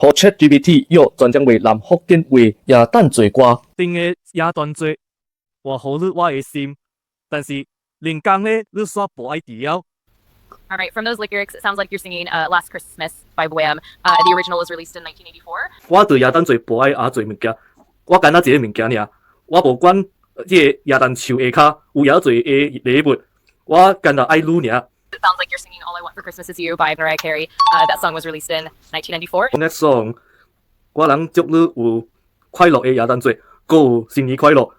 和 ChatGPT 约专将为南福建话耶诞做歌。定嘅也當做話好你我嘅心，但是連講咧你煞無愛調。All right, from those lyrics, it sounds like you're singing Last Christmas by Wham. The original was released in 1984. 我对耶诞做无爱做物件，我干那一个物件尔，我无管即个耶诞树下骹有遐侪个礼物，我干那爱撸尔。It sounds like you're singing All I Want for Christmas Is You by Mariah Carey. That song was released in 1994. Next song，我人祝你有快乐的耶诞节，搁有新年快乐。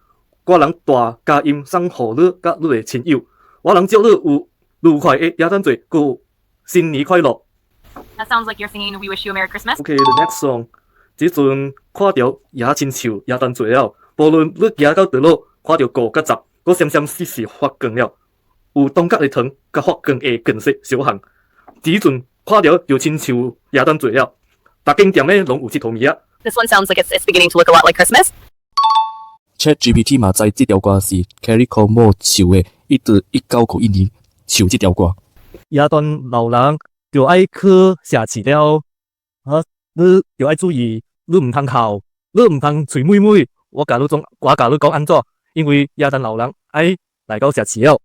我人大家音送互你甲你的亲友，我人祝你有愉快的耶诞节，搁有新年快乐。That sounds like you're singing We Wish You a Merry Christmas. Okay，the next song，即阵看到耶亲像耶诞节了，无论你行到倒落，看到五甲十，搁闪闪烁烁发光了。有东角的糖，甲发光的颜色小项。即阵看到就亲像耶诞节了，逐间店咧拢有佚佗物仔。This one sounds like it's beginning to look a lot like Christmas. ChatGPT 嘛知这条歌是 Carrie Como 唱的，一直1991年唱这条歌。也當老人就愛去社市了，你就愛注意，你唔通哭，你唔通嘴妹妹。我甲你講安怎，因為也當老人愛來到社市了。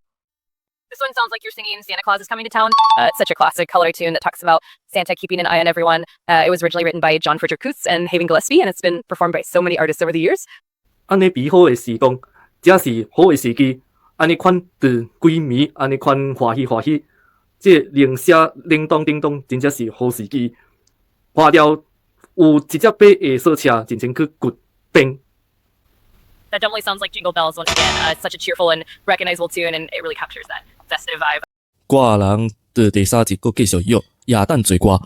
This one sounds like you're singing Santa Claus is Coming to Town. It's such a classic holiday tune that talks about Santa keeping an eye on everyone. It was originally written by John Frederick Coots and Haven Gillespie, and it's been performed by so many artists over the years. 安尼美好的时光，这是好的时机。安尼款对鬼迷，安尼款欢喜欢喜，这零舍铃当叮当，真正是好时机。看到有一只马的小车，真正去掘冰。That definitely sounds like Jingle Bells once again. It's such a cheerful and recognizable tune, and it really captures that festive vibe. 歌人在第三集佫继续约耶诞做歌。